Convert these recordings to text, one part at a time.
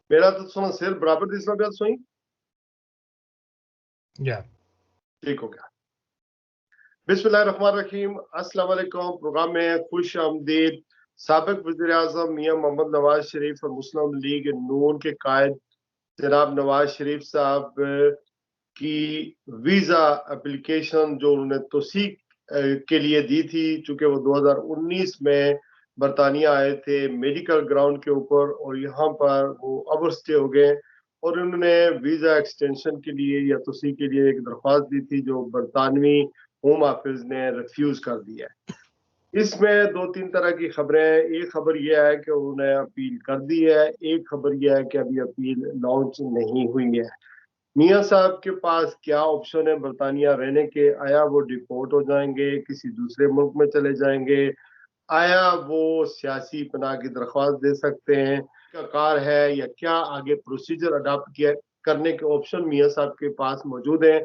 मेरा तो सुना सिर बराबर दिस लगा सोई या ठीक हो गया। बिस्मिल्लाहिर्रहमानिर्रहीम, अस्सलाम वालेकुम। प्रोग्राम में खुश आमदीद। साबिक वज़ीर आज़म मियां मोहम्मद नवाज शरीफ और मुस्लिम लीग नून के कायद जनाब नवाज शरीफ साहब की वीज़ा एप्लीकेशन जो उन्होंने तौसीक के लिए दी थी, चूंकि वो 2019 में बरतानिया आए थे मेडिकल ग्राउंड के ऊपर और यहाँ पर वो ओवर स्टे हो गए और उन्होंने वीज़ा एक्सटेंशन के लिए या तौसीक के लिए एक दरख्वास्त दी थी जो बरतानवी होम ऑफिस ने रिफ्यूज कर दिया है। इसमें दो तीन तरह की खबरें हैं। एक खबर यह है कि उन्होंने अपील कर दी है, एक खबर यह है कि अभी अपील लॉन्च नहीं हुई है। मियां साहब के पास क्या ऑप्शन है बरतानिया रहने के? आया वो डिपोर्ट हो जाएंगे, किसी दूसरे मुल्क में चले जाएंगे, आया वो सियासी पनाह की दरख्वास्त दे सकते हैं, क्या कार है या क्या आगे प्रोसीजर अडॉप्ट किया करने के ऑप्शन मियां साहब के पास मौजूद हैं?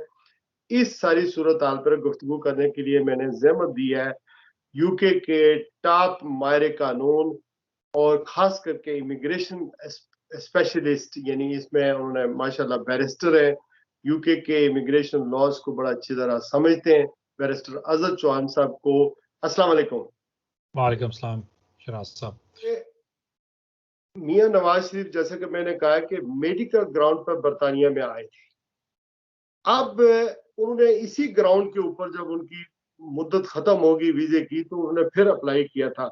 इस सारी सूरत हाल पर गुफ्तगू करने के लिए मैंने ज़हमत दी है यूके के टॉप माहिर कानून और खास करके इमिग्रेशन स्पेशलिस्ट, यानी इसमें उन्होंने माशाल्लाह बैरिस्टर है, यूके के इमिग्रेशन लॉज को बड़ा अच्छी तरह समझते हैं, बैरिस्टर अजहर चौहान साहब को। अस्सलाम वालेकुम। वालेकुम सलाम शराज साहब। मियां नवाज शरीफ, जैसे कि मैंने कहा कि मेडिकल ग्राउंड पर बरतानिया में आए थे, अब उन्होंने इसी ग्राउंड के ऊपर जब उनकी मुद्दत खत्म होगी वीजे की तो उन्होंने फिर अप्लाई किया था।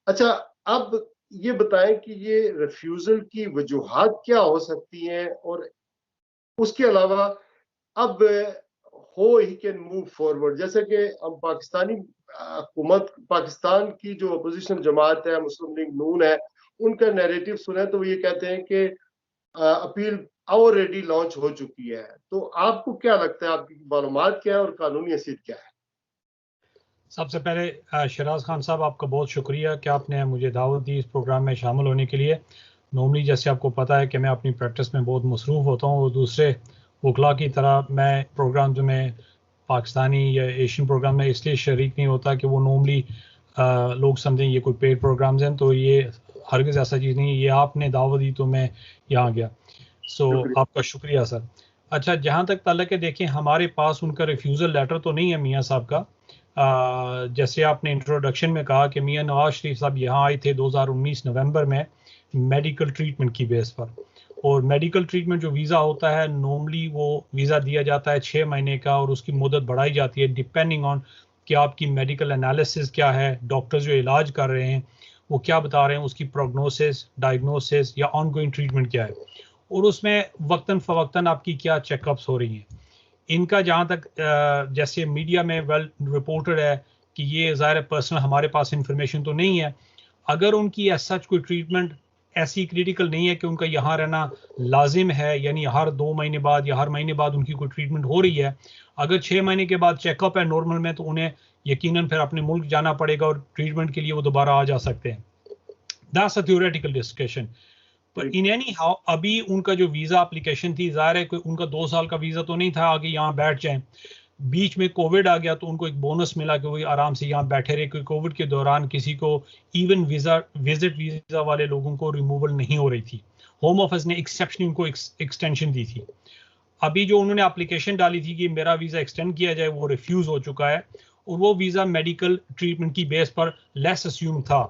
अच्छा, अब ये बताएं कि ये रिफ्यूजल की वजूहात क्या हो सकती हैं और उसके अलावा अब हो ही कैन मूव फॉरवर्ड। जैसे कि हम पाकिस्तानी हुकूमत, पाकिस्तान की जो अपोजिशन जमात है मुस्लिम लीग नून है, उनका नैरेटिव सुने तो वो ये कहते हैं कि अपील ऑलरेडी लॉन्च हो चुकी है। तो आपको क्या लगता है, आपकी मालूमात क्या है और कानूनी हैसियत क्या है? सबसे पहले शराज खान साहब, आपका बहुत शुक्रिया कि आपने मुझे दावत दी इस प्रोग्राम में शामिल होने के लिए। नॉर्मली जैसे आपको पता है कि मैं अपनी प्रैक्टिस में बहुत मसरूफ़ होता हूँ और दूसरे वकला की तरह मैं प्रोग्राम में पाकिस्तानी या एशियन प्रोग्राम में इसलिए शरीक नहीं होता कि वो नॉर्मली लोग समझें ये कोई पेड प्रोग्राम्स हैं, तो ये हरगिज़ ऐसा चीज़ नहीं है। ये आपने दावत दी तो मैं यहाँ गया, सो आपका शुक्रिया सर। अच्छा, जहाँ तक ताल्लुक है, देखें हमारे पास उनका रिफ्यूज़ल लेटर तो नहीं है मियाँ साहब का। जैसे आपने इंट्रोडक्शन में कहा कि मियां नवाज शरीफ साहब यहाँ आए थे 2019 नवंबर में मेडिकल ट्रीटमेंट की बेस पर, और मेडिकल ट्रीटमेंट जो वीज़ा होता है नॉर्मली वो वीज़ा दिया जाता है 6 महीने का और उसकी मुद्दत बढ़ाई जाती है डिपेंडिंग ऑन कि आपकी मेडिकल एनालिसिस क्या है, डॉक्टर्स जो इलाज कर रहे हैं वो क्या बता रहे हैं, उसकी प्रोग्नोसिस, डायग्नोसिस या ऑनगोइंग ट्रीटमेंट क्या है, और उसमें वक्तन फ़वक्तन आपकी क्या चेकअप्स हो रही हैं। इनका जहाँ तक जैसे मीडिया में वेल रिपोर्टेड है कि ये ज़ाहिर पर्सनल हमारे पास इंफॉर्मेशन तो नहीं है। अगर उनकी एज सच कोई ट्रीटमेंट ऐसी क्रिटिकल नहीं है कि उनका यहाँ रहना लाजिम है, यानी हर 2 महीने बाद या हर महीने बाद उनकी कोई ट्रीटमेंट हो रही है, अगर 6 महीने के बाद चेकअप है नॉर्मल में, तो उन्हें यकीनन फिर अपने मुल्क जाना पड़ेगा और ट्रीटमेंट के लिए वो दोबारा आ जा सकते हैं। That's a theoretical discussion. पर इन एनी हाउ अभी उनका जो वीज़ा एप्लीकेशन थी, ज़ाहिर है कोई उनका 2 साल का वीज़ा तो नहीं था आगे यहाँ बैठ जाएं। बीच में कोविड आ गया तो उनको एक बोनस मिला कि वो आराम से यहाँ बैठे रहे, क्योंकि कोविड के दौरान किसी को इवन विजिट वीज़ा वाले लोगों को रिमूवल नहीं हो रही थी। होम ऑफिस ने एक्सेप्शन उनको एक्सटेंशन दी थी। अभी जो उन्होंने एप्लीकेशन डाली थी कि मेरा वीज़ा एक्सटेंड किया जाए, वो रिफ्यूज़ हो चुका है, और वो वीज़ा मेडिकल ट्रीटमेंट की बेस पर लेस अस्यूम था।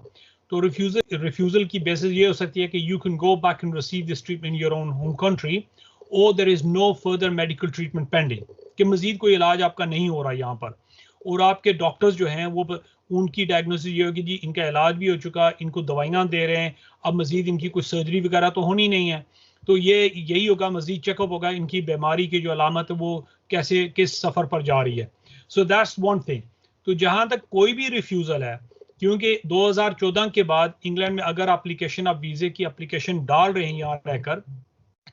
तो रिफ्यूजल की बेसिस ये हो सकती है कि you can go back and receive this treatment in your own home country, और there is no further medical treatment pending, कि मजीद कोई इलाज आपका नहीं हो रहा यहाँ पर, और आपके डॉक्टर्स जो हैं वो उनकी डायग्नोसिस ये होगी जी इनका इलाज भी हो चुका, इनको दवाइयाँ दे रहे हैं, अब मजीद इनकी कुछ सर्जरी वगैरह तो होनी नहीं है, तो ये यही होगा, मजीद चेकअप होगा, इनकी बीमारी की जो अलामत है वो कैसे किस सफ़र पर जा रही है। So that's one thing. तो जहाँ तक कोई भी रिफ्यूज़ल है, क्योंकि 2014 के बाद इंग्लैंड में अगर एप्लीकेशन, आप वीज़े की एप्लीकेशन डाल रहे हैं यहाँ रहकर,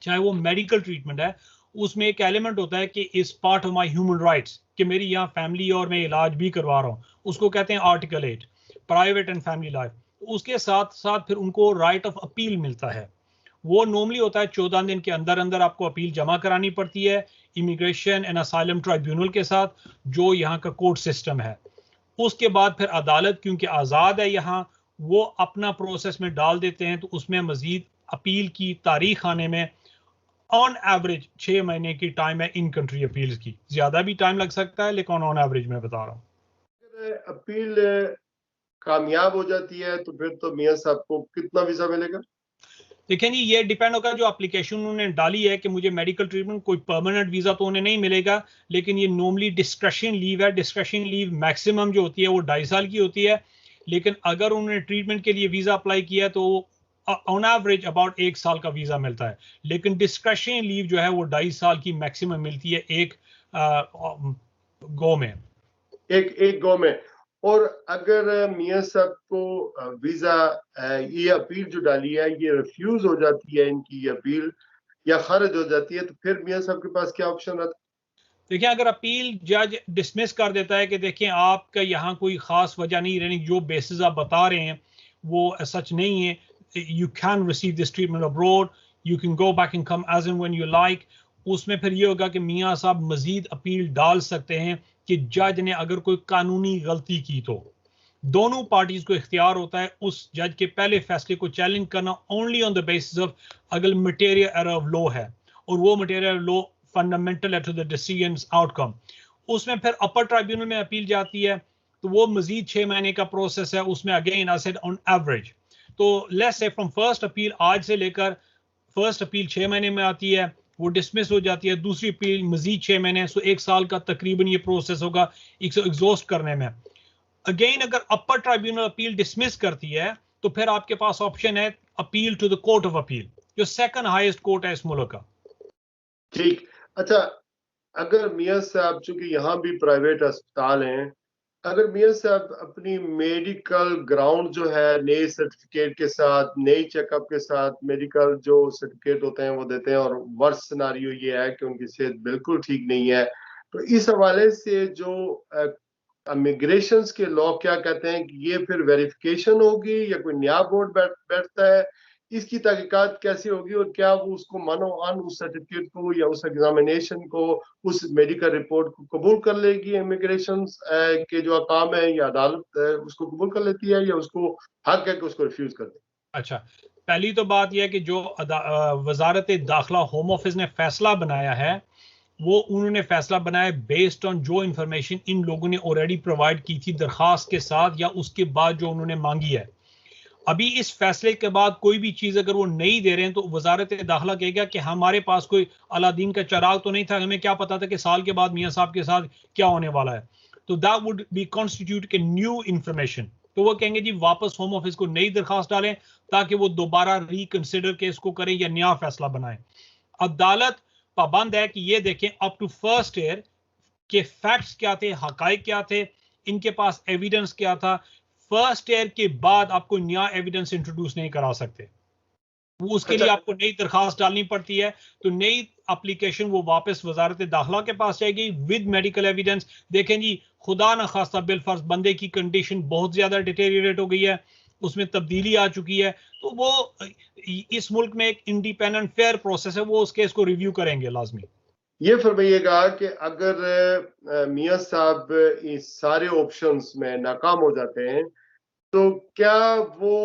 चाहे वो मेडिकल ट्रीटमेंट है, उसमें एक एलिमेंट होता है कि इस part of my human rights, कि मेरी यहाँ फैमिली और मैं इलाज भी करवा रहा हूँ, उसको कहते हैं article 8 private and family life. उसके साथ साथ फिर उनको राइट ऑफ अपील मिलता है। वो नॉर्मली होता है 14 दिन के अंदर अंदर आपको अपील जमा करानी पड़ती है इमिग्रेशन एंड असाइलम ट्राइब्यूनल के साथ, जो यहाँ का कोर्ट सिस्टम है। उसके बाद फिर अदालत, क्योंकि आज़ाद है यहाँ, वो अपना प्रोसेस में डाल देते हैं, तो उसमें मजीद अपील की तारीख आने में ऑन एवरेज 6 महीने की टाइम है इन कंट्री अपील्स की। ज्यादा भी टाइम लग सकता है, लेकिन ऑन एवरेज मैं बता रहा हूँ। अगर अपील कामयाब हो जाती है तो फिर तो मियां साहब को कितना वीजा मिलेगा? देखें जी, ये डिपेंड होगा जो एप्लीकेशन उन्होंने डाली है कि मुझे मेडिकल ट्रीटमेंट, कोई परमानेंट वीजा तो उन्हें नहीं मिलेगा, लेकिन ये नॉर्मली डिस्क्रेशन लीव है। डिस्क्रेशन लीव मैक्सिमम जो होती है वो 2.5 साल की होती है, लेकिन अगर उन्होंने ट्रीटमेंट के लिए वीजा अप्लाई किया तो ऑन एवरेज अबाउट 1 साल का वीजा मिलता है। लेकिन डिस्क्रेशन लीव जो है वो 2.5 साल की मैक्सिमम मिलती है एक गो में, एक गो में। और अगर मियां साहब को वीजा ये अपील जो डाली है ये रिफ्यूज हो जाती है, इनकी ये अपील या खारिज हो जाती है, तो फिर मियां साहब के पास क्या ऑप्शन रहता देखिए अगर अपील जज डिसमिस कर देता है कि देखिए आपका यहाँ कोई खास वजह नहीं रहनी, जो बेसिस आप बता रहे हैं वो सच नहीं है, you can receive this treatment abroad, you can go back and come as and when you like, उसमें फिर ये होगा कि मियाँ साहब मजीद अपील डाल सकते हैं कि जज ने अगर कोई कानूनी गलती की तो दोनों पार्टीज को इख्तियार होता है उस जज के पहले फैसले को चैलेंज करना only on the basis of अगर मटेरियल एरर ऑफ लॉ है और वो मटेरियल लॉ फंडामेंटल है टू द डिसीजंस आउटकम, उसमें फिर अपर ट्राइब्यूनल में अपील जाती है तो वो मजीद 6 महीने का प्रोसेस है। उसमें again I said on average, तो let's say from first appeal आज से लेकर फर्स्ट अपील 6 महीने में आती है, वो डिसमिस हो जाती है, दूसरी अपील मजीद 6 महीने, सो 1 साल का तकरीबन ये प्रोसेस होगा एग्जॉस्ट करने में। अगेन अगर अपर ट्राइब्यूनल अपील डिसमिस करती है तो फिर आपके पास ऑप्शन है appeal to the court of appeal, जो सेकंड हाईएस्ट कोर्ट है इस मुल्क का। ठीक। अच्छा, अगर मियां साहब, चूंकि यहाँ भी प्राइवेट अस्पताल हैं, अगर मियां साहब अपनी मेडिकल ग्राउंड जो है नए सर्टिफिकेट के साथ, नई चेकअप के साथ मेडिकल जो सर्टिफिकेट होते हैं वो देते हैं और वर्स्ट सिनारियो ये है कि उनकी सेहत बिल्कुल ठीक नहीं है, तो इस हवाले से जो इमिग्रेशन के लॉ क्या कहते हैं कि ये फिर वेरिफिकेशन होगी या कोई नया बोर्ड बैठता है, इसकी तहकीकात कैसे होगी और क्या वो उसको मानो अन उस सर्टिफिकेट को या उस एग्जामिनेशन को, उस मेडिकल रिपोर्ट को कबूल कर लेगी इमिग्रेशन के जो अकाम है या अदालत उसको कबूल कर लेती है या उसको हक है कि उसको रिफ्यूज कर दे? अच्छा, पहली तो बात यह है कि जो वजारत दाखिला होम ऑफिस ने फैसला बनाया है वो उन्होंने फैसला बनाया बेस्ड ऑन जो इंफॉर्मेशन इन लोगों ने ऑलरेडी प्रोवाइड की थी दरखास्त के साथ या उसके बाद जो उन्होंने मांगी है। अभी इस फैसले के बाद कोई भी चीज अगर वो नहीं दे रहे हैं तो वजारत दाखिला कहेगा कि हमारे पास कोई अलादीन का चिराग तो नहीं था, हमें क्या पता था कि साल के बाद मियां साहब के साथ क्या होने वाला है, तो दैट वुड बी कॉन्स्टिट्यूट के न्यू इंफॉर्मेशन। तो वो कहेंगे जी वापस होम ऑफिस को नई दरखास्त डालें ताकि वो दोबारा रिकंसिडर केस को करें या नया फैसला बनाएं। अदालत पाबंद है कि ये देखें अप टू फर्स्ट ईयर के फैक्ट्स क्या थे, हकाइक क्या थे, इनके पास एविडेंस क्या था। फर्स्ट ईयर के बाद आपको नया एविडेंस इंट्रोड्यूस नहीं करा सकते, वो उसके लिए आपको नई दरखास्त डालनी पड़ती है। तो नई एप्लीकेशन वो वापस वजारत दाखिला के पास जाएगी विद मेडिकल एविडेंस। देखें जी, खुदा न खास्ता बिलफर्ज बंदे की कंडीशन बहुत ज्यादा डिटेरियोरेट हो गई है, उसमें तब्दीली आ चुकी है, तो वो इस मुल्क में एक इंडिपेंडेंट फेयर प्रोसेस है, वो उस केस को रिव्यू करेंगे लाजमी। ये फरमाइएगा कि अगर मियां साहब इस सारे ऑप्शंस में नाकाम हो जाते हैं तो क्या वो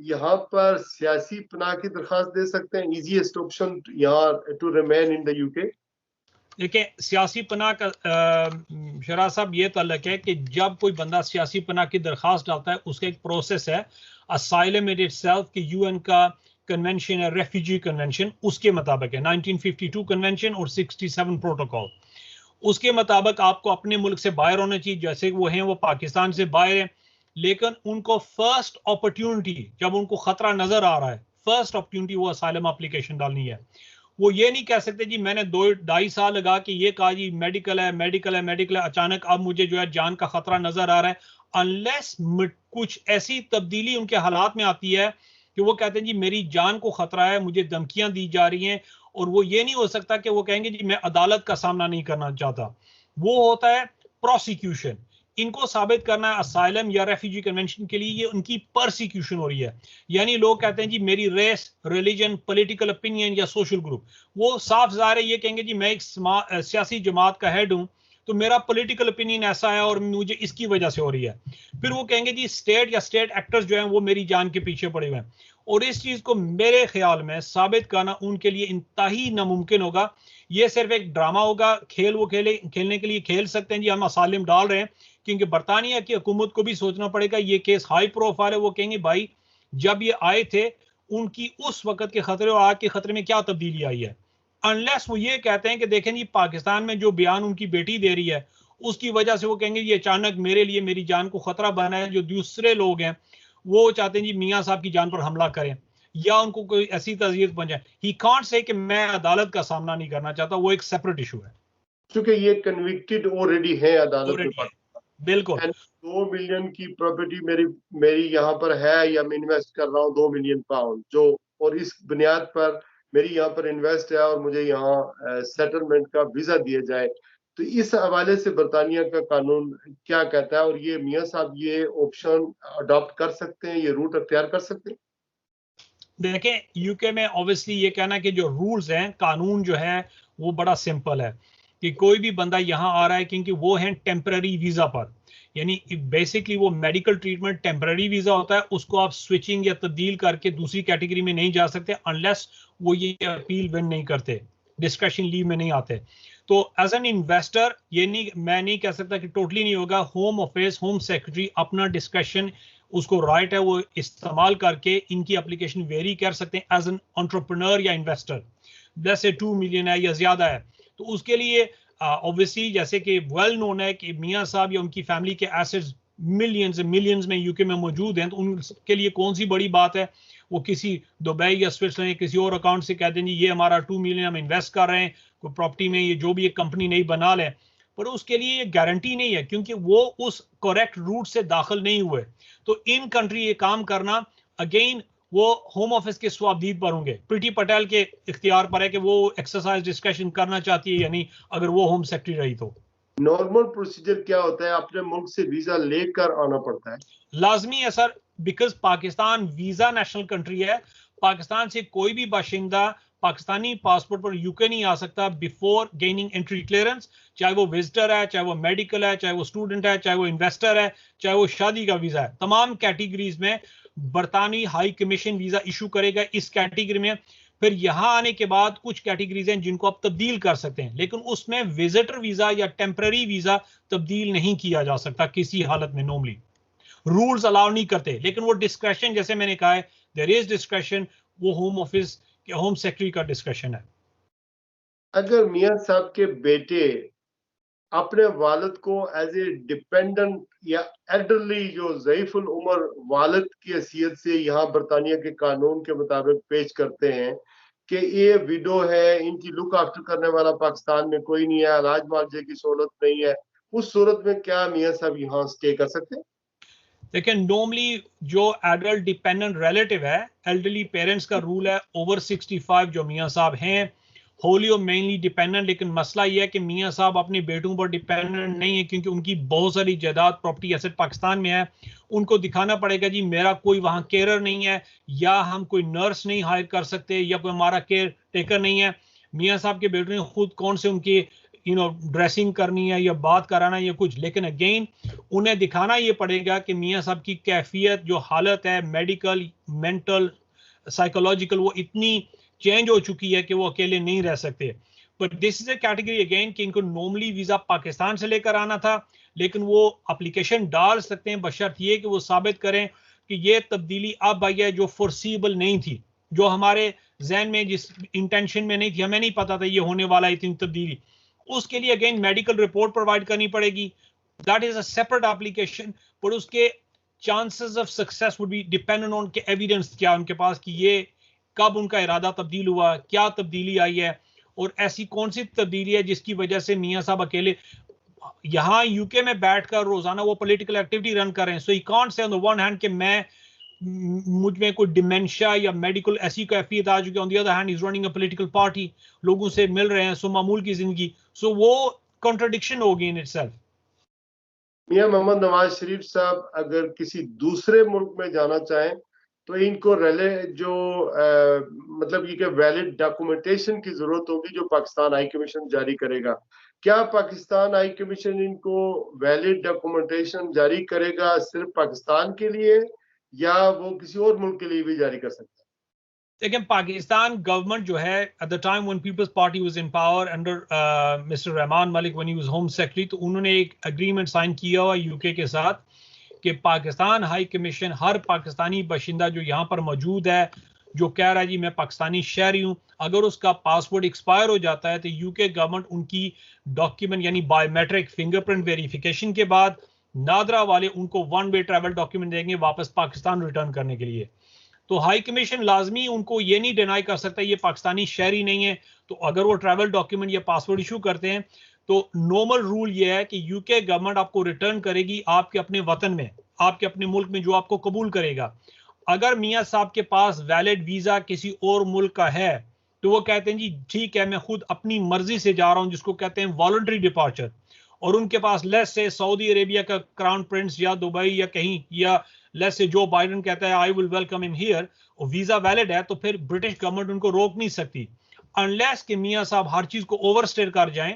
यहाँ पर सियासी पनाह की दरखास्त दे सकते हैं? इजीएस्ट ऑप्शन यहाँ to remain in the UK. देखिए सियासी पनाह का शरा साहब ये तल्लक है कि जब कोई बंदा सियासी पनाह की दरखास्त डालता है उसका एक प्रोसेस है, असाइलम इन इटसेल्फ कि यूएन का कन्वेंशन है रेफ्यूजी कन्वेंशन, उसके मुताबिक है 1952 कन्वेंशन और 67 प्रोटोकॉल, उसके मुताबिक आपको अपने मुल्क से बाहर होना चाहिए, जैसे वो हैं वो पाकिस्तान से बाहर हैं, लेकिन उनको फर्स्ट अपॉर्चुनिटी जब उनको खतरा नजर आ रहा है, फर्स्ट अपॉर्चुनिटी वो असाइलम एप्लीकेशन डालनी है। वो ये नहीं कह सकते जी मैंने 2-2.5 साल लगा कि ये कहा जी मेडिकल है मेडिकल है मेडिकल है, अचानक अब मुझे जो है जान का खतरा नजर आ रहा है, अनलेस कुछ ऐसी तब्दीली उनके हालात में आती है कि वो कहते हैं जी मेरी जान को खतरा है, मुझे धमकियां दी जा रही हैं, और वो ये नहीं हो सकता कि वो कहेंगे जी मैं अदालत का सामना नहीं करना चाहता, वो होता है प्रोसिक्यूशन। इनको साबित करना है असाइलम या रेफ्यूजी कन्वेंशन के लिए ये उनकी परसिक्यूशन हो रही है, यानी लोग कहते हैं जी मेरी रेस, रिलीजन, पॉलिटिकल ओपिनियन या सोशल ग्रुप, वो साफ ज़ाहिर है ये कहेंगे जी मैं एक सियासी जमात का हेड हूं तो मेरा पॉलिटिकल ओपिनियन ऐसा है और मुझे इसकी वजह से हो रही है। फिर वो कहेंगे जी स्टेट या स्टेट एक्टर्स जो हैं वो मेरी जान के पीछे पड़े हुए हैं, और इस चीज को मेरे ख्याल में साबित करना उनके लिए इंतहाई नामुमकिन होगा। ये सिर्फ एक ड्रामा होगा, खेल वो खेलने के लिए खेल सकते हैं जी, हम असालिम डाल रहे हैं, क्योंकि बरतानिया की हुकूमत को भी सोचना पड़ेगा। ये केस हाई प्रोफाइल है, वो कहेंगे भाई जब ये आए थे उनकी उस वक्त के खतरे और आज के खतरे में क्या तब्दीली आई है। अनलेस वो ये कहते हैं कि देखें जी पाकिस्तान में जो बयान उनकी बेटी दे रही है उसकी वजह से वो कहेंगे ये अचानक मेरे लिए मेरी जान को खतरा बना है, जो दूसरे लोग हैं वो चाहते हैं जी मियाँ साहब की जान पर हमला करें या उनको कोई ऐसी तज़यीत पहुंचाए। ही कांट से कि मैं अदालत का सामना नहीं करना चाहता, वो एक सेपरेट इशू है। क्योंकि ये कन्विक्टेड ऑलरेडी है अदालत में। बिल्कुल 2 मिलियन की प्रॉपर्टी मेरी मेरी यहाँ पर है, या मैं इन्वेस्ट कर रहा हूँ 2 मिलियन पाउंड जो, और इस बुनियाद पर मेरी यहाँ पर इन्वेस्ट है और मुझे यहाँ सेटलमेंट का वीजा दिया जाए, तो इस हवाले से बरतानिया का कानून क्या कहता है? और ये मियाँ साहब ये ऑप्शन अडॉप्ट कर सकते हैं, ये रूट अख्तियार कर सकते हैं? देखें यूके में ऑब्वियसली ये कहना कि जो रूल्स हैं, कानून जो है वो बड़ा सिंपल है कि कोई भी बंदा यहाँ आ रहा है क्योंकि वो है टेम्पररी वीजा पर, यानी बेसिकली वो मेडिकल ट्रीटमेंट टेम्पररी वीजा होता है, उसको आप स्विचिंग या तब्दील करके दूसरी कैटेगरी में नहीं जा सकते अनलेस वो ये अपील विन नहीं करते, डिस्कशन लीव में नहीं आते। तो एज एन इन्वेस्टर ये नहीं, मैं नहीं कह सकता कि टोटली नहीं होगा। होम ऑफिस, होम सेक्रेटरी अपना डिस्कशन, उसको राइट है वो इस्तेमाल करके इनकी एप्लीकेशन वेरी कर सकते हैं एज एन एंटरप्रेन्योर या इन्वेस्टर। जैसे 2 मिलियन है या ज्यादा है तो उसके लिए ऑब्वियसली जैसे कि वेल नोन है कि मियाँ साहब या उनकी फैमिली के एसेट्स मिलियंस में यूके में मौजूद हैं, तो उनके लिए कौन सी बड़ी बात है वो किसी दुबई या स्विट्जरलैंड किसी और अकाउंट से कह दें ये हमारा 2 मिलियन हम इन्वेस्ट कर रहे हैं कोई प्रॉपर्टी में, ये जो भी एक कंपनी नहीं बना लें, पर उसके लिए ये गारंटी नहीं है क्योंकि वो उस करेक्ट रूट से दाखिल नहीं हुए। तो इन कंट्री ये काम करना अगेन वो होम ऑफिस के स्वाबदीद पर होंगे। प्रीति पटेल के इख्तियार पर है कि वो एक्सरसाइज डिस्कशन करना चाहती है या नहीं, अगर वो होम सेक्रेटरी रही तो। नॉर्मल प्रोसीजर क्या होता है? अपने मुल्क से वीजा लेकर आना पड़ता है? लाजमी है sir, because Pakistan visa national country है। पाकिस्तान से कोई भी बाशिंदा पाकिस्तानी पासपोर्ट पर यूके नहीं आ सकता बिफोर गेनिंग एंट्री क्लियरेंस, चाहे वो विजिटर है, चाहे वो मेडिकल है, चाहे वो स्टूडेंट है, चाहे वो इन्वेस्टर है, चाहे वो शादी का वीजा है। तमाम कैटेगरीज में बरतानी हाई कमीशन वीजा इशू करेगा इस कैटेगरी में। फिर यहां आने के बाद कुछ कैटेगरीज हैं जिनको आप तब्दील कर सकते हैं, लेकिन उसमें विजिटर वीजा या टेम्पररी वीजा तब्दील नहीं किया जा सकता किसी हालत में। नॉर्मली रूल्स अलाउ नहीं करते, लेकिन वो डिस्क्रेशन जैसे मैंने कहा है देयर इज डिस्क्रेशन, वो होम ऑफिस के होम सेक्रेटरी का डिस्क्रेशन है। अगर मियाँ साहब के बेटे अपने वालिद को एज ए डिपेंडेंट या एल्डरली जो ज़ईफुल उम्र वालिद की हैसियत से यहाँ बरतानिया के कानून के मुताबिक पेश करते हैं कि ये विडो है, इनकी लुक आफ्टर करने वाला पाकिस्तान में कोई नहीं है, अनाज मुआवजे की सहूलत नहीं है, उस सूरत में क्या मियाँ साहब यहाँ स्टे कर सकते हैं? देखिए नॉर्मली जो एडल्ट डिपेंडेंट रिलेटिव है, एल्डरली पेरेंट्स का रूल है ओवर 65 जो मियाँ साहब हैं होली और मेनली डिपेंडेंट। लेकिन मसला यह है कि मियाँ साहब अपने बेटों पर डिपेंडेंट नहीं है क्योंकि उनकी बहुत सारी जायदाद प्रॉपर्टी एसेट पाकिस्तान में है। उनको दिखाना पड़ेगा जी मेरा कोई वहाँ केयर नहीं है, या हम कोई नर्स नहीं हायर कर सकते, या कोई हमारा केयर टेकर नहीं है। मियाँ साहब के बेटों ने खुद कौन से उनकी ड्रेसिंग करनी है या बात कराना या कुछ, लेकिन अगेन उन्हें दिखाना ये पड़ेगा कि मियाँ साहब की कैफियत जो हालत है मेडिकल, मेंटल, साइकोलॉजिकल, वो इतनी चेंज हो चुकी है कि वो अकेले नहीं रह सकते। But this is A category again कि इनको नॉर्मली वीजा पाकिस्तान से लेकर आना था, लेकिन वो एप्लीकेशन डाल सकते हैं बशर्त ये कि वो साबित करें कि ये तब्दीली अब आई है जो फोर्सिबल नहीं थी, जो हमारे जहन में जिस इंटेंशन में नहीं थी, हमें नहीं पता था ये होने वाला इतनी तब्दीली। उसके लिए अगेन मेडिकल रिपोर्ट प्रोवाइड करनी पड़ेगी, that is a separate application, पर उसके chances of success would be dependent on के एविडेंस क्या उनके पास कि ये कब उनका इरादा तब्दील हुआ, क्या तब्दीली आई है, और ऐसी कौन सी तब्दीली है जिसकी वजह से मियाँ साहब अकेले यहाँ यूके में बैठकर रोजाना वो पॉलिटिकल एक्टिविटी रन कर रहे हैं। So he can't say on the one hand कि मैं मुझ में कोई डिमेंशिया या मेडिकल ऐसी कैफियत आ चुकी है, on the other hand is running a political party, लोगों से मिल रहे हैं, सो मामूल की जिंदगी। सो वो कॉन्ट्रडिक्शन होगी इन इटसेल्फ। मियाँ मोहम्मद नवाज शरीफ साहब अगर किसी दूसरे मुल्क में जाना चाहें तो इनको मतलब ये वैलिड डॉक्यूमेंटेशन की जरूरत होगी जो पाकिस्तान हाई कमीशन जारी करेगा। क्या पाकिस्तान हाई कमीशन इनको वैलिड डॉक्यूमेंटेशन जारी करेगा सिर्फ पाकिस्तान के लिए, या वो किसी और मुल्क के लिए भी जारी कर सकता है? देखिए पाकिस्तान गवर्नमेंट जो है at the time when Peoples Party was in power under mister Rehman Malik when he was home secretary, तो उन्होंने एक एग्रीमेंट साइन किया हुआ यूके के साथ कि पाकिस्तान हाई कमीशन हर पाकिस्तानी बाशिंदा जो यहाँ पर मौजूद है, जो कह रहा है जी मैं पाकिस्तानी शहरी हूँ, अगर उसका पासपोर्ट एक्सपायर हो जाता है तो यूके गवर्नमेंट उनकी डॉक्यूमेंट यानी बायोमेट्रिक फिंगरप्रिंट वेरिफिकेशन के बाद नादरा वाले उनको वन वे ट्रैवल डॉक्यूमेंट देंगे वापस पाकिस्तान रिटर्न करने के लिए। तो हाई कमीशन लाजमी उनको ये नहीं डिनाई कर सकता ये पाकिस्तानी शहरी नहीं है, तो अगर वो ट्रैवल डॉक्यूमेंट या पासपोर्ट इशू करते हैं तो नॉर्मल रूल ये है कि यूके गवर्नमेंट आपको रिटर्न करेगी आपके अपने वतन में, आपके अपने मुल्क में जो आपको कबूल करेगा। अगर मियाँ साहब के पास वैलिड वीजा किसी और मुल्क का है तो वो कहते हैं जी ठीक है मैं खुद अपनी मर्जी से जा रहा हूं, जिसको कहते हैं वॉलंटरी डिपार्चर, और उनके पास लेस से सऊदी अरेबिया का क्राउन प्रिंस या दुबई या कहीं, या लेस से जो बाइडेन कहता है I will welcome him here, और वीजा वैलिड है, तो फिर ब्रिटिश गवर्नमेंट उनको रोक नहीं सकती अनलेस कि मियाँ साहब हर चीज को ओवरस्टेट कर जाएं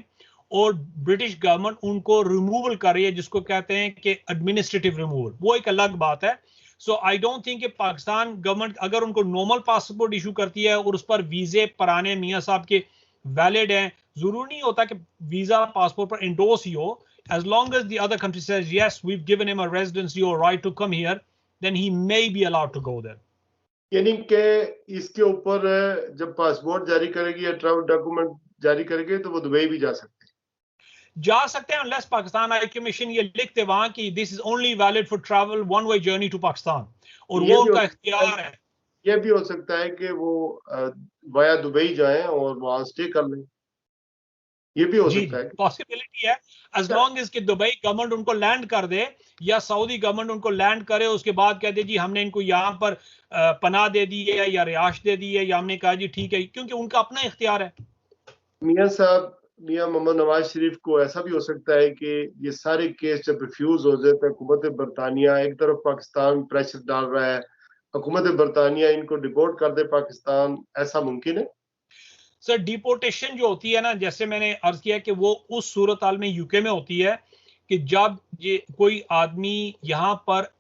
और ब्रिटिश गवर्नमेंट उनको रिमूवल कर रही है, जिसको कहते हैं कि एडमिनिस्ट्रेटिव रिमूवल, वो एक अलग बात है। सो आई डोंट थिंक कि पाकिस्तान गवर्नमेंट अगर उनको नॉर्मल पासपोर्ट इशू करती है और उस पर वीजे पुराने मियाँ साहब के वैलिड हैं, जरूरी नहीं होता कि वीजा पासपोर्ट पर इंडोर्स ही हो, as long as the other country says yes we've given him a residency or right to come here, then he may be allowed to go there. यानी कि इसके ऊपर जब पासपोर्ट जारी करेगी या ट्रैवल डॉक्यूमेंट जारी करेगी तो वो दुबई भी जा सकते हैं unless पाकिस्तान हाई कमीशन ये लिखते वहां कि this is only valid for travel one way journey to Pakistan, और वो उनका इख्तियार है। ये भी हो सकता है कि वो वाया दुबई जाएं और वहां स्टे कर लें, ये भी हो सकता है, पॉसिबिलिटी है, एज लॉन्ग एज कि दुबई गवर्नमेंट उनको लैंड कर दे या सऊदी गवर्नमेंट उनको लैंड करे, उसके बाद कह दे जी हमने इनको यहाँ पर पनाह दे दी है या रिहाइश दे दी है, या हमने कहा जी ठीक है, क्योंकि उनका अपना इख्तियार है। मियाँ साहब मियाँ मोहम्मद नवाज शरीफ को ऐसा भी हो सकता है कि ये सारे केस जब रिफ्यूज हो जाते हैं, हुकूमत बरतानिया एक तरफ पाकिस्तान प्रेशर डाल रहा है, हुकूमत बरतानिया इनको डिपोर्ट कर दे पाकिस्तान, ऐसा मुमकिन है? सर डिपोर्टेशन जो होती है ना, जैसे मैंने अर्ज किया कि वो उस सूरत हाल में यूके में होती है कि जब ये कोई आदमी यहाँ पर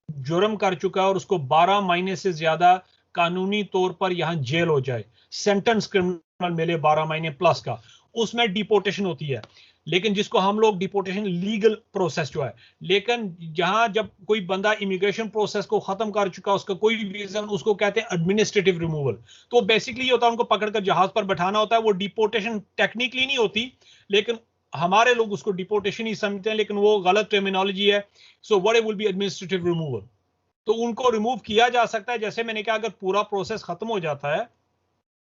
जुर्म कर चुका है और उसको 12 महीने से ज्यादा कानूनी तौर पर यहाँ जेल हो जाए, सेंटेंस क्रिमिनल मिले 12 महीने प्लस का, उसमें डिपोर्टेशन होती है। लेकिन जिसको हम लोग डिपोर्टेशन लीगल प्रोसेस जो है, लेकिन जहां जब कोई बंदा इमिग्रेशन प्रोसेस को खत्म कर चुका, उसका कोई रीजन, उसको कहते हैं एडमिनिस्ट्रेटिव रिमूवल। तो बेसिकली ये होता है उनको पकड़कर जहाज पर बैठाना होता है, वो डिपोर्टेशन टेक्निकली नहीं होती, लेकिन हमारे लोग उसको डिपोर्टेशन ही समझते हैं, लेकिन वो गलत टर्मिनोलॉजी है। So what will be administrative removal, तो उनको रिमूव किया जा सकता है। जैसे मैंने कहा अगर पूरा प्रोसेस खत्म हो जाता है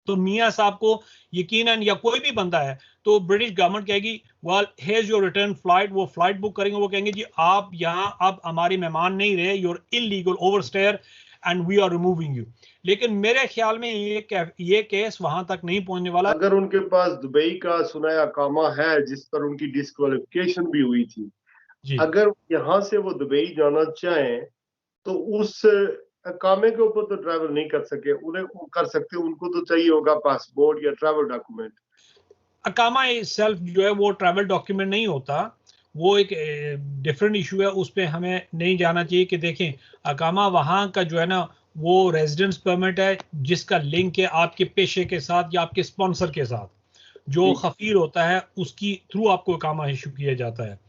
तो मियाँ साहब को यकीनन, या कोई भी बंदा है, तो ब्रिटिश गवर्नमेंट कहेगी well here's your return flight, वो फ्लाइट बुक करेंगे, वो कहेंगे जी आप यहाँ अब हमारे मेहमान नहीं रहे, your illegal overstayer and we are removing you. लेकिन मेरे ख्याल में ये केस वहां तक नहीं पहुंचने वाला। अगर उनके पास दुबई का सुनाया कामा है जिस पर उनकी डिस्क्वालिफिकेशन भी हुई थी, अगर यहाँ से वो दुबई जाना चाहें तो उस कामे के ऊपर तो ट्रैवल नहीं कर सके, उन्हें कर सकते, उनको तो चाहिए होगा पासपोर्ट या ट्रैवल डॉक्यूमेंट। अकामा सेल्फ जो है वो ट्रैवल डॉक्यूमेंट नहीं होता, वो एक डिफरेंट इशू है, उस पर हमें नहीं जाना चाहिए। कि देखें अकामा वहाँ का जो है ना वो रेजिडेंस परमिट है जिसका लिंक है आपके पेशे के साथ या आपके स्पॉन्सर के साथ, जो खफीर होता है उसकी थ्रू आपको अकामा इशू किया जाता है।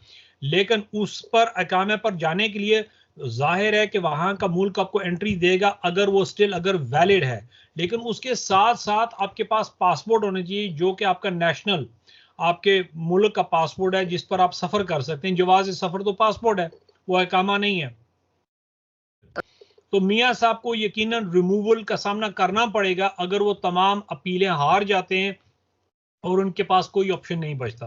लेकिन उस पर अकामे पर जाने के लिए जाहिर है कि वहां का मुल्क आपको एंट्री देगा अगर वो स्टिल अगर वैलिड है, लेकिन उसके साथ साथ आपके पास पासपोर्ट होना चाहिए जो कि आपका नेशनल, आपके मुल्क का पासपोर्ट है जिस पर आप सफर कर सकते हैं। जवाज सफर तो पासपोर्ट है, वो इकामा नहीं है। तो मियाँ साहब को यकीनन रिमूवल का सामना करना पड़ेगा अगर वो तमाम अपीलें हार जाते हैं और उनके पास कोई ऑप्शन नहीं बचता।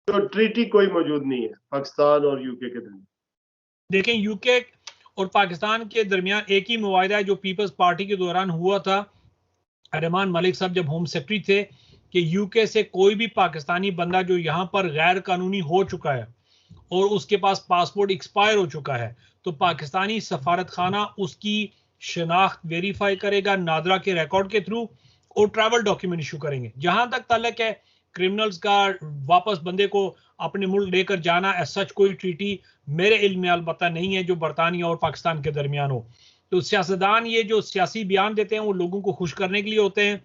तो ट्रीटी कोई मौजूद नहीं है पाकिस्तान और यूके के दरमियान? देखें यूके और पाकिस्तान के दरमियान एक ही मुआहदा है जो पीपल्स पार्टी के दौरान हुआ था, रहमान मलिक साहब जब होम सेक्रेटरी थे, कि यूके से कोई भी पाकिस्तानी बंदा जो यहाँ पर गैर कानूनी हो चुका है और उसके पास पासपोर्ट एक्सपायर हो चुका है, तो पाकिस्तानी सफारत खाना उसकी शनाख्त वेरीफाई करेगा नादरा के रिकॉर्ड के थ्रू और ट्रैवल डॉक्यूमेंट इशू करेंगे। जहां तक ताल्लुक है क्रिमिनल्स का वापस बंदे को अपने मुल्क लेकर जाना, एज सच कोई ट्रीटी मेरे इल्म में अलबत्ता नहीं है जो बरतानिया और पाकिस्तान के दरमियान हो। तो सियासतदान ये जो सियासी बयान देते हैं वो लोगों को खुश करने के लिए होते हैं,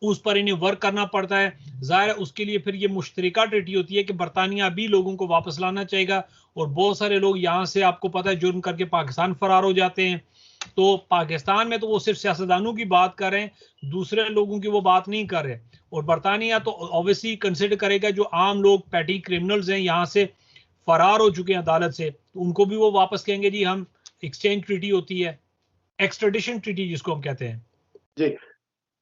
उस पर इन्हें वर्क करना पड़ता है। ज़ाहिर है उसके लिए फिर ये मुश्तरका ट्रीटी होती है कि बरतानिया भी लोगों को वापस लाना चाहेगा, और बहुत सारे लोग यहाँ से आपको पता है जुर्म करके पाकिस्तान फरार हो जाते हैं। तो पाकिस्तान में तो वो सिर्फ सियासतदानों की बात कर रहे हैं, दूसरे लोगों की वो बात नहीं कर रहे। और बरतानिया तो ऑब्वियसली कंसिडर करेगा जो आम लोग पैटी क्रिमिनल्स हैं यहाँ से फरार हो चुके हैं अदालत से, तो उनको भी वो वापस कहेंगे जी हम एक्सचेंज ट्रीटी होती है, एक्सट्रेडिशन ट्रीटी जिसको हम कहते हैं। जी,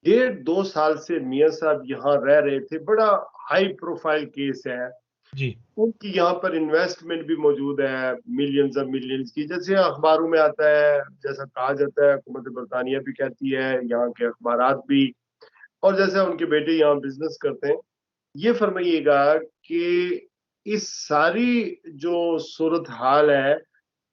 1.5-2 साल से मियां साहब यहाँ रह रहे थे, बड़ा हाई प्रोफाइल केस है जी उनकी, यहाँ पर इन्वेस्टमेंट भी मौजूद है मिलियंस ऑफ मिलियंस की, जैसे अखबारों में आता है, जैसा कहा जाता है, हुकूमत बरतानिया भी कहती है, यहाँ के अखबारात भी, और जैसे उनके बेटे यहाँ बिजनेस करते हैं। ये फरमाइएगा कि इस सारी जो सूरत हाल है,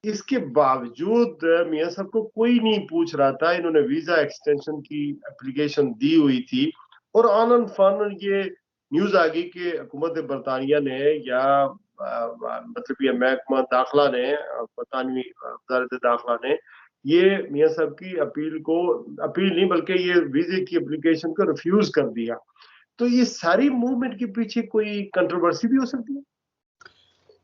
इसके बावजूद मियां साहब को कोई नहीं पूछ रहा था। इन्होंने वीजा एक्सटेंशन की एप्लीकेशन दी हुई थी, और आनन फानन ये न्यूज आ गई कि हुकूमत बरतानिया ने या मतलब ये महकमा दाखिला ने, बरतानवी वजारत दाखिला ने ये मियां साहब की अपील नहीं बल्कि ये वीजे की एप्लीकेशन को रिफ्यूज कर दिया। तो ये सारी मूवमेंट के पीछे कोई कंट्रोवर्सी भी हो सकती है?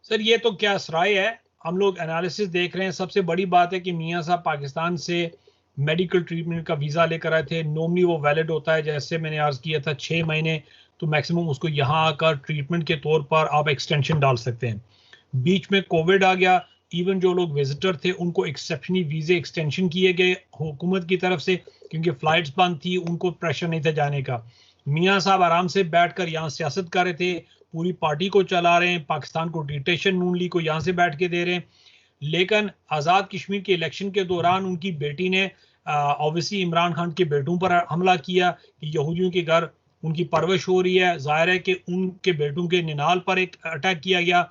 सर ये तो क्या सराय है, हम लोग एनालिसिस देख रहे हैं। सबसे बड़ी बात है कि मियां साहब पाकिस्तान से मेडिकल ट्रीटमेंट का वीज़ा लेकर आए थे। नॉर्मली वो वैलिड होता है, जैसे मैंने अर्ज किया था 6 महीने, तो मैक्सिमम उसको यहाँ आकर ट्रीटमेंट के तौर पर आप एक्सटेंशन डाल सकते हैं। बीच में कोविड आ गया, इवन जो लोग विजिटर थे उनको एक्सेप्शनली वीज़े एक्सटेंशन किए गए हुकूमत की तरफ से, क्योंकि फ़्लाइट्स बंद थी, उनको प्रेशर नहीं था जाने का। मियां साहब आराम से बैठकर यहाँ सियासत कर रहे थे, पूरी पार्टी को चला रहे हैं, पाकिस्तान को डिटेशन नून लीग को यहाँ से बैठ के दे रहे हैं। लेकिन आज़ाद कश्मीर के इलेक्शन के दौरान उनकी बेटी ने ऑब्वियसली इमरान खान के बेटों पर हमला किया कि यहूदियों के घर उनकी परवरिश हो रही है। जाहिर है कि उनके बेटों के निनाल पर एक अटैक किया गया,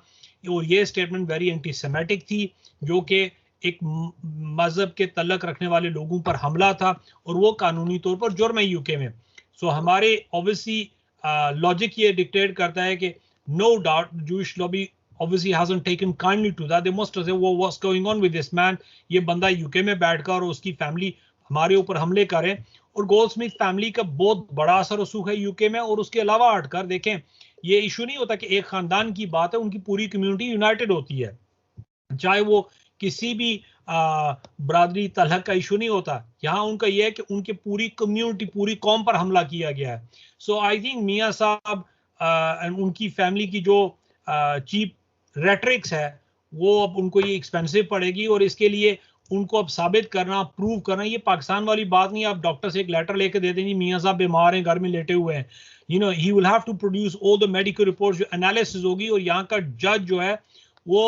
और ये स्टेटमेंट वेरी एंटीसेमेटिक थी, जो कि एक मजहब के तल्लक रखने वाले लोगों पर हमला था, और वो कानूनी तौर पर जुर्म है यूके में। सो हमारे ऑब्वियसली लॉजिक ये डिक्टेट करता है कि no doubt Jewish lobby obviously hasn't taken kindly to that. They must have said, what's going on with this man? ये बंदा यूके में बैठकर और उसकी फैमिली हमारे ऊपर हमले करें। और गोल्डस्मिथ फैमिली का बहुत बड़ा असर रसूख है यूके में। और उसके अलावा हटकर देखें, ये इशू नहीं होता कि एक खानदान की बात है, उनकी पूरी कम्युनिटी यूनाइटेड होती है, चाहे वो किसी भी बरादरी तलहक का इशू नहीं होता। यहाँ उनका यह है कि उनकी पूरी कम्युनिटी, पूरी कौम पर हमला किया गया है। सो आई थिंक मियां साहब एंड उनकी फैमिली की जो चीप रेटरिक्स है, वो अब उनको ये एक्सपेंसिव पड़ेगी, और इसके लिए उनको अब साबित करना, प्रूव करना, ये पाकिस्तान वाली बात नहीं। आप डॉक्टर से एक लेटर लेके दे देंगे मियां साहब बीमार हैं, घर में लेटे हुए हैं, you know he will have to produce all the medical reports, जो एनालिसिस होगी। और यहाँ का जज जो है वो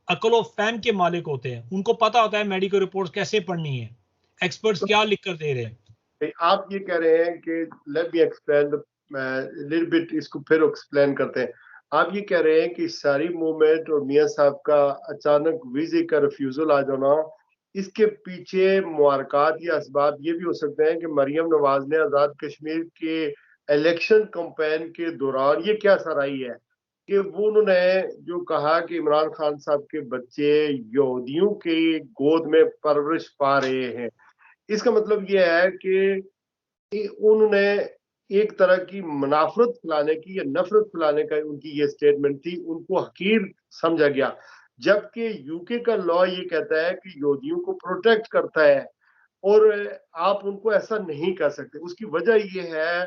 अकल फैम के मालिक होते हैं, उनको पता होता है मेडिकल रिपोर्ट्स कैसे पढ़नी है, एक्सपर्ट्स क्या लिख कर दे रहे हैं। आप ये कह रहे हैं कि let me explain little bit, इसको फिर एक्सप्लेन करते हैं। आप ये कह रहे हैं कि सारी मूवमेंट और मियां साहब का अचानक वीजे का रिफ्यूजल आ जाना, इसके पीछे मुआरकात या असबाब ये भी हो सकते हैं कि मरियम नवाज ने आज़ाद कश्मीर के इलेक्शन कैंपेन के दौरान ये क्या सराही है कि वो उन्होंने जो कहा कि इमरान खान साहब के बच्चे यहूदियों के गोद में परवरिश पा रहे हैं। इसका मतलब ये है कि उन्होंने एक तरह की मुनाफरत फैलाने की या नफरत फैलाने का उनकी ये स्टेटमेंट थी, उनको हकीर समझा गया। जबकि यूके का लॉ ये कहता है कि यहूदियों को प्रोटेक्ट करता है, और आप उनको ऐसा नहीं कर सकते। उसकी वजह ये है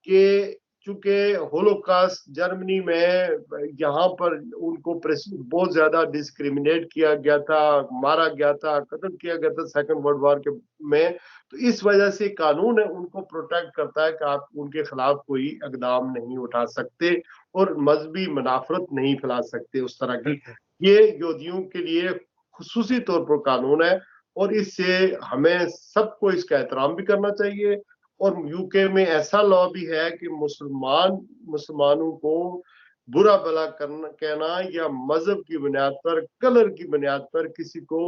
कि चूंकि होलोकास्ट जर्मनी में यहाँ पर उनको बहुत ज्यादा डिस्क्रिमिनेट किया गया था, मारा गया था, कत्ल किया गया था सेकंड वर्ल्ड वॉर के में, तो इस वजह से कानून है उनको प्रोटेक्ट करता है कि आप उनके खिलाफ कोई इकदाम नहीं उठा सकते और मजहबी मुनाफरत नहीं फैला सकते उस तरह की। ये यहूदियों के लिए खुसूसी तौर पर कानून है, और इससे हमें सबको इसका एहतराम भी करना चाहिए। और यूके में ऐसा लॉ भी है कि मुसलमानों को बुरा भला कहना या मजहब की बुनियाद पर, कलर की बुनियाद पर किसी को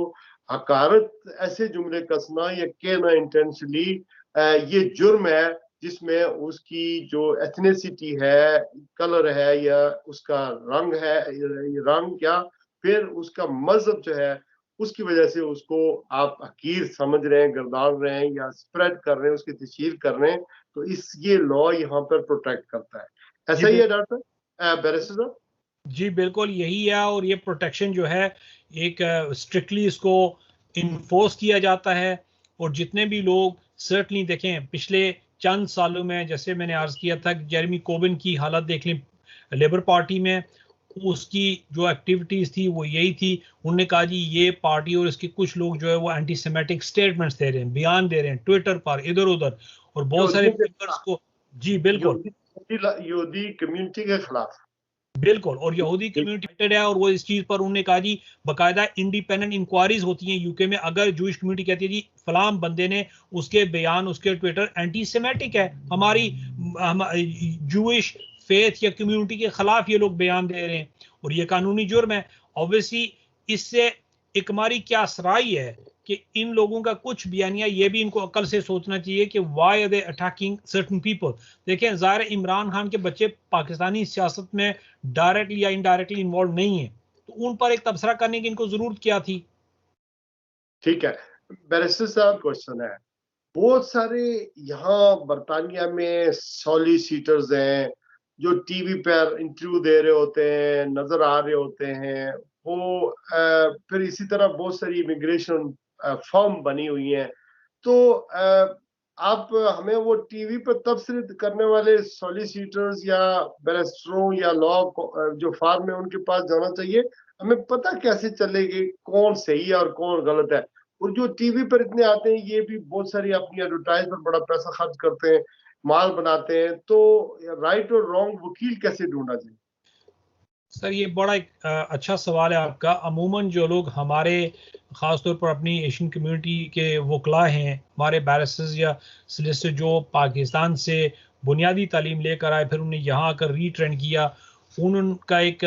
हकारत ऐसे जुमले कसना या कहना इंटेंशनली, ये जुर्म है, जिसमें उसकी जो एथनिसिटी है, कलर है, या उसका रंग है, रंग क्या, फिर उसका मजहब जो है, उसकी वजह से उसको आप हकीर समझ रहे हैं, गर्दान रहे हैं या स्प्रेड कर रहे हैं, उसकी तशहीर कर रहे हैं, तो ये लॉ यहाँ पर प्रोटेक्ट करता है। ऐसा ही है डॉक्टर बैरिस्टर साहब? जी बिल्कुल यही है, और ये प्रोटेक्शन जो है एक स्ट्रिक्टली इसको इन्फोर्स किया जाता है। और जितने भी लोग सर्टनली देखें पिछले चंद सालों में, जैसे मैंने अर्ज किया था कि जेरेमी कोबिन की हालत देख लें लेबर पार्टी में, उसकी जो एक्टिविटीज थी वो यही थी। उन्होंने कहा जी ये पार्टी और इसके कुछ लोग जो है वो एंटी सेमेटिक स्टेटमेंट्स दे रहे हैं, बयान दे रहे हैं ट्विटर पर इधर उधर, और बहुत सारे पेपर्स को। जी बिल्कुल, यहूदी कम्युनिटी के खिलाफ। बिल्कुल, और यहूदी कम्युनिटी है, और वो इस चीज पर उन्होंने कहा जी बाकायदा इंडिपेंडेंट इंक्वायरीज होती हैं यूके में। अगर जूइश कम्युनिटी कहती है जी फलाम बंदे ने उसके बयान उसके ट्विटर एंटी सेमेटिक है, हमारी जूइश फेथ या कम्युनिटी के खिलाफ ये लोग बयान दे रहे हैं, और ये कानूनी जुर्म है। ऑब्वियसली इससे एक हमारी क्या सराई है कि इन लोगों का कुछ बयानिया ये भी इनको अकल से सोचना चाहिए कि why are they attacking certain people. देखें ज़ाहिर इमरान खान के बच्चे पाकिस्तानी सियासत में डायरेक्टली या इनडायरेक्टली इन्वॉल्व नहीं है, तो उन पर एक तबसरा करने की इनको जरूरत क्या थी? ठीक है बैरिस्टर साहब, क्वेश्चन है, बहुत सारे यहाँ बरतानिया में सॉलिसिटर्स हैं जो टीवी पर इंटरव्यू दे रहे होते हैं, नजर आ रहे होते हैं, वो फिर इसी तरह बहुत सारी इमिग्रेशन फर्म बनी हुई हैं। तो आप हमें वो टीवी पर तबसरे करने वाले सॉलिसिटर्स या बैरिस्टरों या लॉ जो फार्म है उनके पास जाना चाहिए। हमें पता कैसे चलेगी कौन सही है और कौन गलत है? और जो टीवी पर इतने आते हैं ये भी बहुत सारी अपनी एडवर्टाइज पर बड़ा पैसा खर्च करते हैं, माल बनाते हैं, तो राइट और रॉन्ग वकील कैसे ढूंढा जाए? सर ये बड़ा एक अच्छा सवाल है आपका। अमूमन जो लोग हमारे ख़ासतौर पर अपनी एशियन कम्युनिटी के वकला हैं, हमारे बैरिस्टर्स या सॉलिसिटर जो पाकिस्तान से बुनियादी तालीम लेकर आए फिर उन्हें यहाँ आकर रीट्रेन किया, उनका एक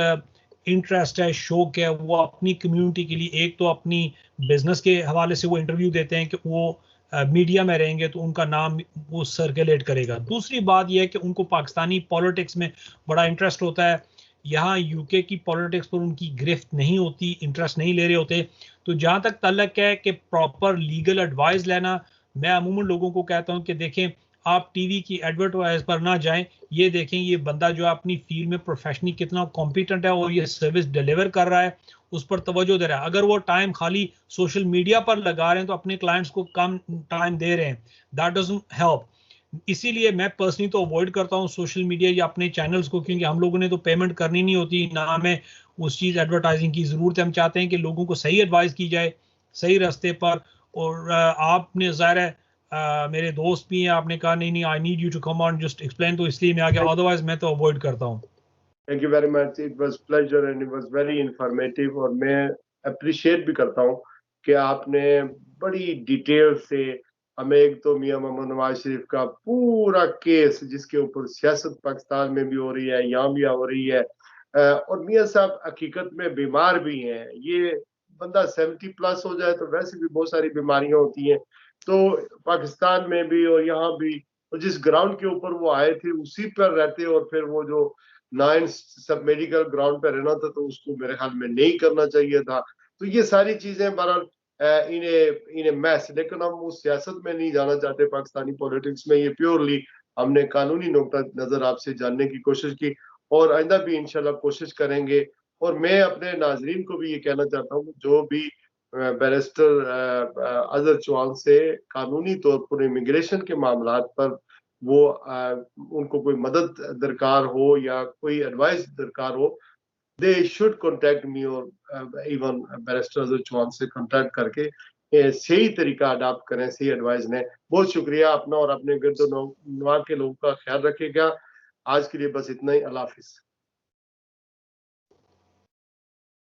इंटरेस्ट है, शौक है, वो अपनी कम्युनिटी के लिए एक तो अपनी बिजनेस के हवाले से वो इंटरव्यू देते हैं कि वो मीडिया में रहेंगे तो उनका नाम वो सर्कुलेट करेगा। दूसरी बात यह है कि उनको पाकिस्तानी पॉलिटिक्स में बड़ा इंटरेस्ट होता है, यहाँ यूके की पॉलिटिक्स पर उनकी गिरफ्त नहीं होती, इंटरेस्ट नहीं ले रहे होते। तो जहाँ तक तल्लक है कि प्रॉपर लीगल एडवाइस लेना, मैं अमूमन लोगों को कहता हूँ कि देखें आप टीवी की एडवर्टाइज पर ना जाएं, ये देखें ये बंदा जो अपनी फील्ड में प्रोफेशनली कितना कॉम्पिटेंट है और ये सर्विस डिलीवर कर रहा है, उस पर तवज्जो दे रहा है। अगर वो टाइम खाली सोशल मीडिया पर लगा रहे हैं तो अपने क्लाइंट्स को कम टाइम दे रहे हैं, दैट डजंट हेल्प। इसीलिए मैं पर्सनली तो अवॉइड करता हूँ सोशल मीडिया या अपने चैनल्स को, क्योंकि हम लोगों ने तो पेमेंट करनी नहीं होती, ना हमें उस चीज़ एडवर्टाइजिंग की ज़रूरत है। हम चाहते हैं कि लोगों को सही एडवाइस की जाए सही रास्ते पर। और आपने ज़ाहिर है मेरे दोस्त भी हैं, आपने कहा नहीं नहीं I need you to come on just explain, तो इसलिए मैं आ गया, अदरवाइज मैं तो अवॉइड करता हूँ। Thank you very much, it was pleasure and it was very informative. और मैं अप्रिशिएट भी करता हूँ कि आपने बड़ी डिटेल से हमें एक तो मियां मोहम्मद नवाज शरीफ का पूरा केस जिसके ऊपर सियासत पाकिस्तान में भी हो रही है, यहाँ भी हो रही है, और मियां साहब हकीकत में बीमार भी हैं। ये बंदा 70+ हो जाए तो वैसे भी बहुत सारी बीमारियां होती हैं, तो पाकिस्तान में भी और यहाँ भी, और जिस ग्राउंड के ऊपर वो आए थे उसी पर रहते, और फिर वो जो 9 सब मेडिकल ग्राउंड पे रहना था, तो उसको मेरे ख्याल में नहीं करना चाहिए था। तो ये सारी चीजें बहरहाल इन्हें मैस, लेकिन हम उस सियासत में नहीं जाना चाहते पाकिस्तानी पॉलिटिक्स में। ये प्योरली हमने कानूनी नुक्ता नजर आपसे जानने की कोशिश की, और आइंदा भी इंशाल्लाह कोशिश करेंगे। और मैं अपने नाजरीन को भी ये कहना चाहता हूँ जो भी बैरिस्टर अजहर चौहान से कानूनी तौर पर इमिग्रेशन के मामला पर वो उनको कोई मदद दरकार हो या कोई एडवाइस दरकार हो, दे शुड कॉन्टेक्ट मी, और इवन बैरिस्टर अजहर चौहान से कॉन्टेक्ट करके सही तरीका अडॉप्ट करें, सही एडवाइस लें। बहुत शुक्रिया, अपना और अपने गिरदो नवा के लोगों का ख्याल रखिएगा। आज के लिए बस इतना ही, अल्लाह हाफिज।